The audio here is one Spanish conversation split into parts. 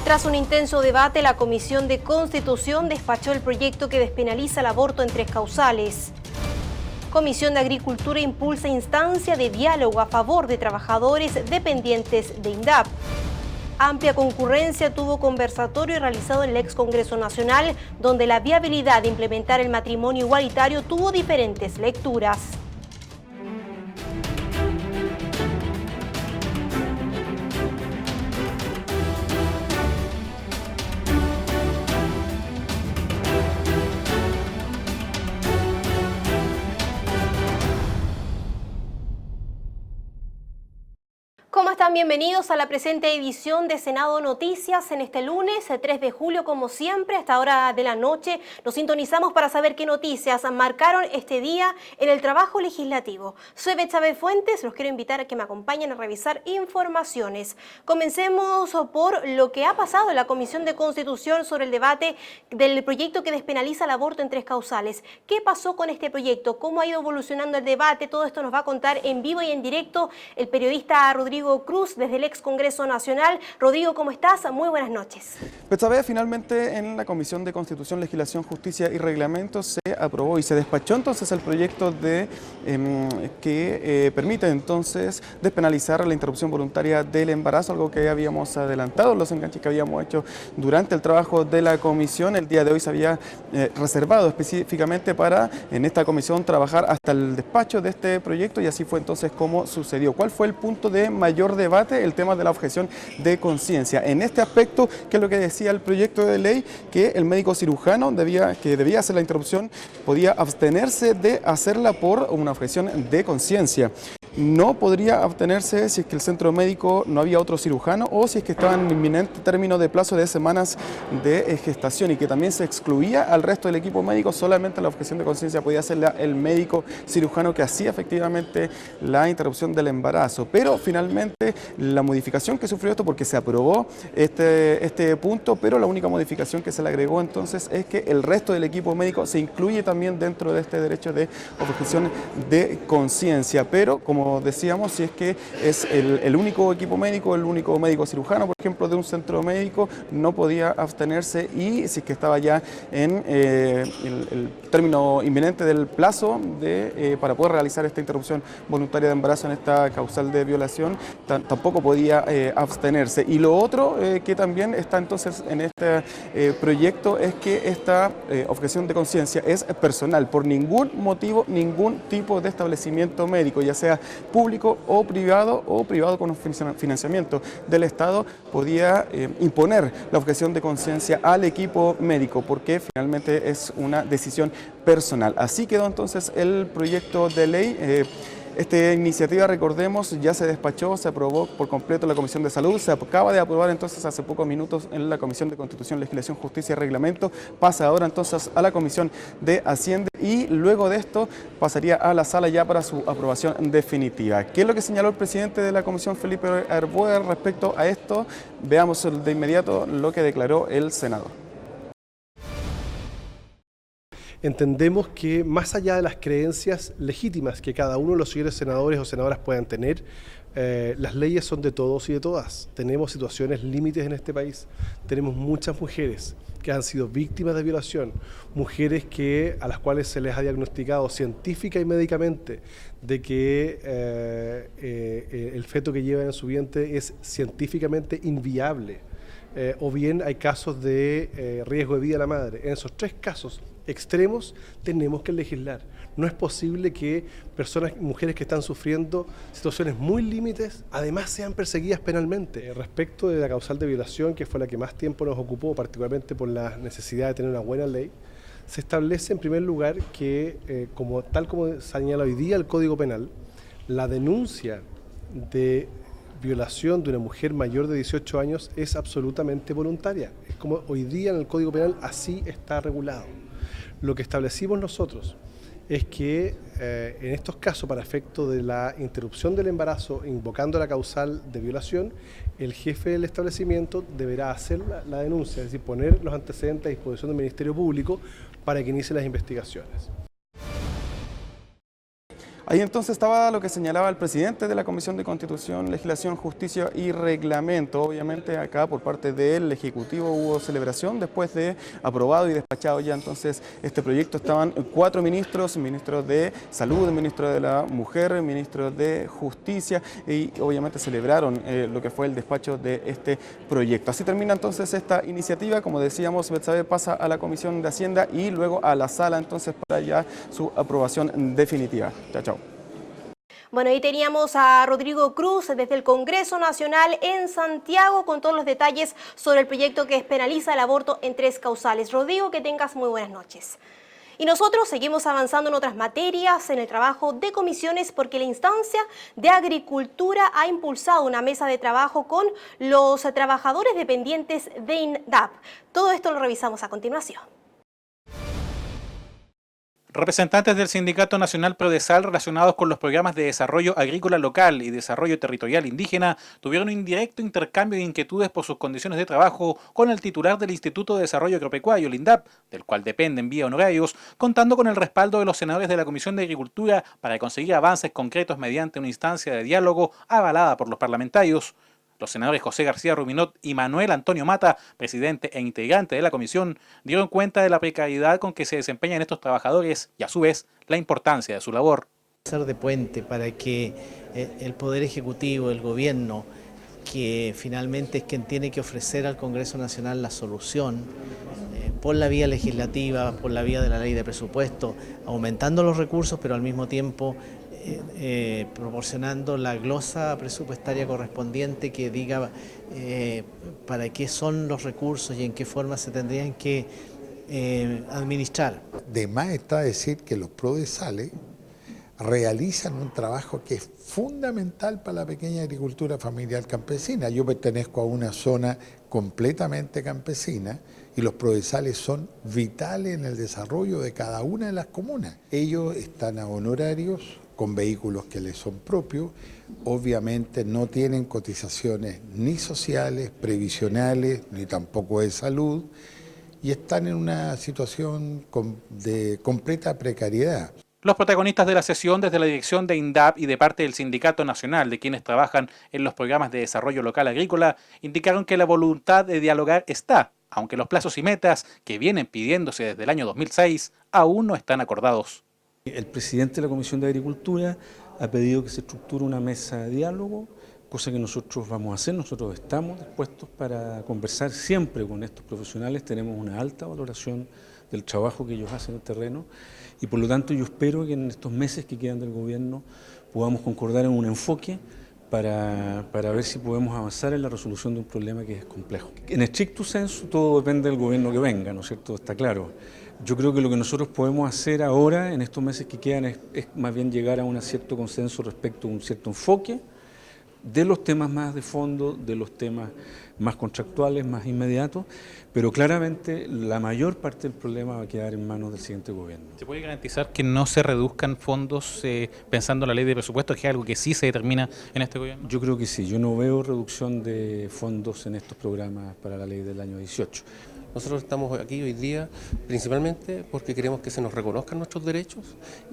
Tras un intenso debate, la Comisión de Constitución despachó el proyecto que despenaliza el aborto en 3 causales. Comisión de Agricultura impulsa instancia de diálogo a favor de trabajadores dependientes de INDAP. Amplia concurrencia tuvo conversatorio realizado en el ex Congreso Nacional, donde la viabilidad de implementar el matrimonio igualitario tuvo diferentes lecturas. ¿Cómo están? Bienvenidos a la presente edición de Senado Noticias en este lunes 3 de julio. Como siempre, a esta hora de la noche nos sintonizamos para saber qué noticias marcaron este día en el trabajo legislativo. Soy Betsabe Fuentes, los quiero invitar a que me acompañen a revisar informaciones. Comencemos por lo que ha pasado en la Comisión de Constitución sobre el debate del proyecto que despenaliza el aborto en 3 causales. ¿Qué pasó con este proyecto? ¿Cómo ha ido evolucionando el debate? Todo esto nos va a contar en vivo y en directo el periodista Rodrigo Cruz desde el ex Congreso Nacional. Rodrigo, ¿cómo estás? Muy buenas noches. Betsabe, finalmente en la Comisión de Constitución, Legislación, Justicia y Reglamento se aprobó y se despachó entonces el proyecto que permite entonces despenalizar la interrupción voluntaria del embarazo, algo que habíamos adelantado, los enganches que habíamos hecho durante el trabajo de la comisión. El día de hoy se había reservado específicamente para en esta comisión trabajar hasta el despacho de este proyecto y así fue entonces como sucedió. ¿Cuál fue el punto de mayor debate? El tema de la objeción de conciencia. En este aspecto, ¿qué es lo que decía el proyecto de ley? Que el médico cirujano que debía hacer la interrupción podía abstenerse de hacerla por una objeción de conciencia. No podría abstenerse si es que el centro médico no había otro cirujano o si es que estaba en inminente término de plazo de semanas de gestación y que también se excluía al resto del equipo médico. Solamente la objeción de conciencia podía hacerla el médico cirujano que hacía efectivamente la interrupción del embarazo. Pero finalmente la modificación que sufrió esto, porque se aprobó este punto, pero la única modificación que se le agregó entonces es que el resto del equipo médico se incluye también dentro de este derecho de objeción de conciencia. Pero como decíamos, si es que es el único equipo médico, el único médico cirujano, por ejemplo, de un centro médico, no podía abstenerse y si es que estaba ya en el término inminente del plazo para poder realizar esta interrupción voluntaria de embarazo en esta causal de violación, tampoco podía abstenerse. Y lo otro que también está entonces en este proyecto es que esta objeción de conciencia es personal, por ningún motivo, ningún tipo de establecimiento médico, ya sea público o privado con un financiamiento del Estado, podía imponer la objeción de conciencia al equipo médico, porque finalmente es una decisión personal. Así quedó entonces el proyecto de ley. Esta iniciativa, recordemos, ya se despachó, se aprobó por completo en la Comisión de Salud, se acaba de aprobar entonces hace pocos minutos en la Comisión de Constitución, Legislación, Justicia y Reglamento, pasa ahora entonces a la Comisión de Hacienda y luego de esto pasaría a la sala ya para su aprobación definitiva. ¿Qué es lo que señaló el presidente de la Comisión, Felipe Arboe, respecto a esto? Veamos de inmediato lo que declaró el senador. Entendemos que más allá de las creencias legítimas que cada uno de los señores senadores o senadoras puedan tener, las leyes son de todos y de todas. Tenemos situaciones límites en este país. Tenemos muchas mujeres que han sido víctimas de violación, mujeres a las cuales se les ha diagnosticado científica y médicamente de que el feto que llevan en su vientre es científicamente inviable. O bien hay casos de riesgo de vida a la madre. En esos 3 casos extremos tenemos que legislar. No es posible que mujeres que están sufriendo situaciones muy límites, además sean perseguidas penalmente. Respecto de la causal de violación, que fue la que más tiempo nos ocupó, particularmente por la necesidad de tener una buena ley, se establece en primer lugar que, tal como señala hoy día el Código Penal, la denuncia de violación de una mujer mayor de 18 años es absolutamente voluntaria. Es como hoy día en el Código Penal así está regulado. Lo que establecimos nosotros es que en estos casos, para efecto de la interrupción del embarazo, invocando la causal de violación, el jefe del establecimiento deberá hacer la denuncia, es decir, poner los antecedentes a disposición del Ministerio Público para que inicie las investigaciones. Ahí entonces estaba lo que señalaba el presidente de la Comisión de Constitución, Legislación, Justicia y Reglamento. Obviamente acá por parte del Ejecutivo hubo celebración después de aprobado y despachado ya entonces este proyecto. Estaban 4 ministros, ministro de Salud, ministro de la Mujer, ministro de Justicia y obviamente celebraron lo que fue el despacho de este proyecto. Así termina entonces esta iniciativa. Como decíamos, Betsabe pasa a la Comisión de Hacienda y luego a la sala entonces para ya su aprobación definitiva. Chao, chao. Bueno, ahí teníamos a Rodrigo Cruz desde el Congreso Nacional en Santiago con todos los detalles sobre el proyecto que penaliza el aborto en 3 causales. Rodrigo, que tengas muy buenas noches. Y nosotros seguimos avanzando en otras materias, en el trabajo de comisiones, porque la instancia de Agricultura ha impulsado una mesa de trabajo con los trabajadores dependientes de INDAP. Todo esto lo revisamos a continuación. Representantes del Sindicato Nacional Prodesal relacionados con los programas de desarrollo agrícola local y desarrollo territorial indígena tuvieron un indirecto intercambio de inquietudes por sus condiciones de trabajo con el titular del Instituto de Desarrollo Agropecuario, el INDAP, del cual dependen vía honorarios, contando con el respaldo de los senadores de la Comisión de Agricultura para conseguir avances concretos mediante una instancia de diálogo avalada por los parlamentarios. Los senadores José García Ruminot y Manuel Antonio Mata, presidente e integrante de la comisión, dieron cuenta de la precariedad con que se desempeñan estos trabajadores y, a su vez, la importancia de su labor. Ser de puente para que el Poder Ejecutivo, el Gobierno, que finalmente es quien tiene que ofrecer al Congreso Nacional la solución, por la vía legislativa, por la vía de la ley de presupuesto, aumentando los recursos, pero al mismo tiempo proporcionando la glosa presupuestaria correspondiente que diga para qué son los recursos y en qué forma se tendrían que administrar. De más está decir que los prodesales realizan un trabajo que es fundamental para la pequeña agricultura familiar campesina. Yo pertenezco a una zona completamente campesina y los prodesales son vitales en el desarrollo de cada una de las comunas. Ellos están a honorarios con vehículos que les son propios, obviamente no tienen cotizaciones ni sociales, previsionales, ni tampoco de salud, y están en una situación de completa precariedad. Los protagonistas de la sesión desde la dirección de INDAP y de parte del Sindicato Nacional de quienes trabajan en los programas de desarrollo local agrícola indicaron que la voluntad de dialogar está, aunque los plazos y metas que vienen pidiéndose desde el año 2006 aún no están acordados. El presidente de la Comisión de Agricultura ha pedido que se estructure una mesa de diálogo, cosa que nosotros vamos a hacer. Nosotros estamos dispuestos para conversar siempre con estos profesionales, tenemos una alta valoración del trabajo que ellos hacen en el terreno y por lo tanto yo espero que en estos meses que quedan del gobierno podamos concordar en un enfoque para ver si podemos avanzar en la resolución de un problema que es complejo. En estricto senso todo depende del gobierno que venga, ¿no es cierto? Está claro. Yo creo que lo que nosotros podemos hacer ahora, en estos meses que quedan, es más bien llegar a un cierto consenso respecto a un cierto enfoque de los temas más de fondo, de los temas más contractuales, más inmediatos, pero claramente la mayor parte del problema va a quedar en manos del siguiente gobierno. ¿Se puede garantizar que no se reduzcan fondos pensando en la ley de presupuestos, que es algo que sí se determina en este gobierno? Yo creo que sí, yo no veo reducción de fondos en estos programas para la ley del año 18. Nosotros estamos aquí hoy día principalmente porque queremos que se nos reconozcan nuestros derechos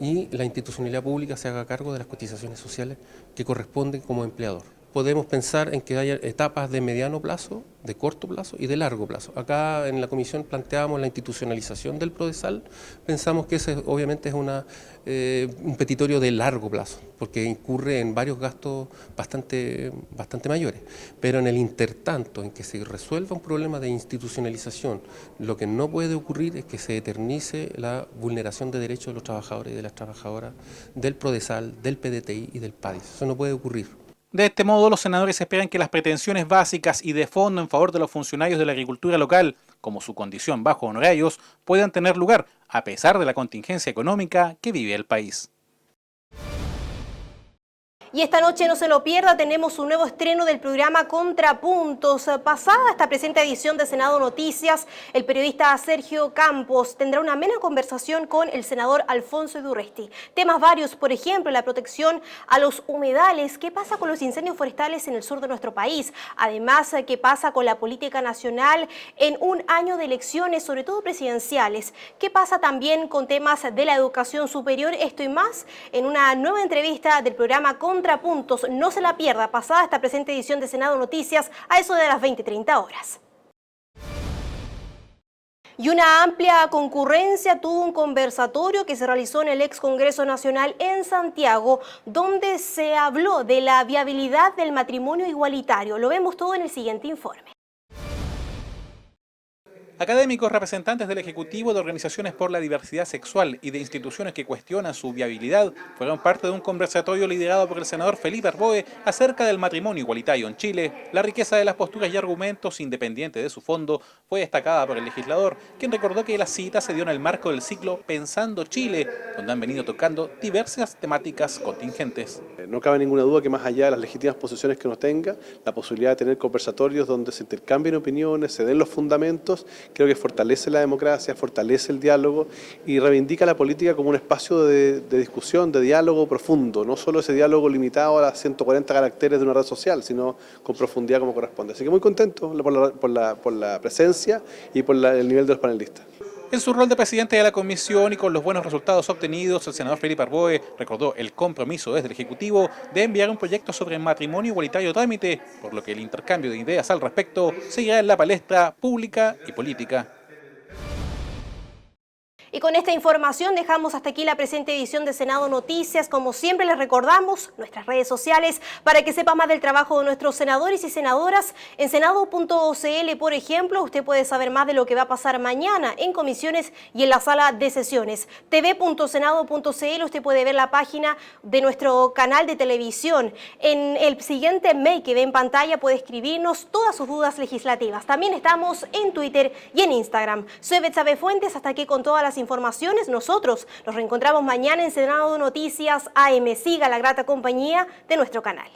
y la institucionalidad pública se haga cargo de las cotizaciones sociales que corresponden como empleador. Podemos pensar en que haya etapas de mediano plazo, de corto plazo y de largo plazo. Acá en la comisión planteábamos la institucionalización del Prodesal, pensamos que ese obviamente es un petitorio de largo plazo, porque incurre en varios gastos bastante mayores. Pero en el intertanto, en que se resuelva un problema de institucionalización, lo que no puede ocurrir es que se eternice la vulneración de derechos de los trabajadores y de las trabajadoras del Prodesal, del PDTI y del PADIS. Eso no puede ocurrir. De este modo, los senadores esperan que las pretensiones básicas y de fondo en favor de los funcionarios de la agricultura local, como su condición bajo honorarios, puedan tener lugar, a pesar de la contingencia económica que vive el país. Y esta noche no se lo pierda, tenemos un nuevo estreno del programa Contrapuntos. Pasada esta presente edición de Senado Noticias, el periodista Sergio Campos tendrá una amena conversación con el senador Alfonso Idurresti. Temas varios, por ejemplo, la protección a los humedales, qué pasa con los incendios forestales en el sur de nuestro país, además qué pasa con la política nacional en un año de elecciones, sobre todo presidenciales, qué pasa también con temas de la educación superior, esto y más en una nueva entrevista del programa Contrapuntos. No se la pierda, pasada esta presente edición de Senado Noticias a eso de las 20:30 horas. Y una amplia concurrencia tuvo un conversatorio que se realizó en el ex Congreso Nacional en Santiago, donde se habló de la viabilidad del matrimonio igualitario. Lo vemos todo en el siguiente informe. Académicos, representantes del Ejecutivo, de organizaciones por la diversidad sexual y de instituciones que cuestionan su viabilidad fueron parte de un conversatorio liderado por el senador Felipe Arboe acerca del matrimonio igualitario en Chile. La riqueza de las posturas y argumentos, independiente de su fondo, fue destacada por el legislador, quien recordó que la cita se dio en el marco del ciclo Pensando Chile, donde han venido tocando diversas temáticas contingentes. No cabe ninguna duda que más allá de las legítimas posiciones que uno tenga, la posibilidad de tener conversatorios donde se intercambien opiniones, se den los fundamentos, creo que fortalece la democracia, fortalece el diálogo y reivindica la política como un espacio de discusión, de diálogo profundo, no solo ese diálogo limitado a las 140 caracteres de una red social, sino con profundidad como corresponde. Así que muy contento por la presencia y por el nivel de los panelistas. En su rol de presidente de la comisión y con los buenos resultados obtenidos, el senador Felipe Arboe recordó el compromiso desde el Ejecutivo de enviar un proyecto sobre matrimonio igualitario a trámite, por lo que el intercambio de ideas al respecto seguirá en la palestra pública y política. Y con esta información dejamos hasta aquí la presente edición de Senado Noticias. Como siempre les recordamos nuestras redes sociales para que sepa más del trabajo de nuestros senadores y senadoras. En senado.cl, por ejemplo, usted puede saber más de lo que va a pasar mañana en comisiones y en la sala de sesiones. tv.senado.cl, usted puede ver la página de nuestro canal de televisión. En el siguiente mail que ve en pantalla puede escribirnos todas sus dudas legislativas. También estamos en Twitter y en Instagram. Soy Betsabe Fuentes, hasta aquí con todas las informaciones. Nosotros nos reencontramos mañana en Senado Noticias AM. Siga la grata compañía de nuestro canal.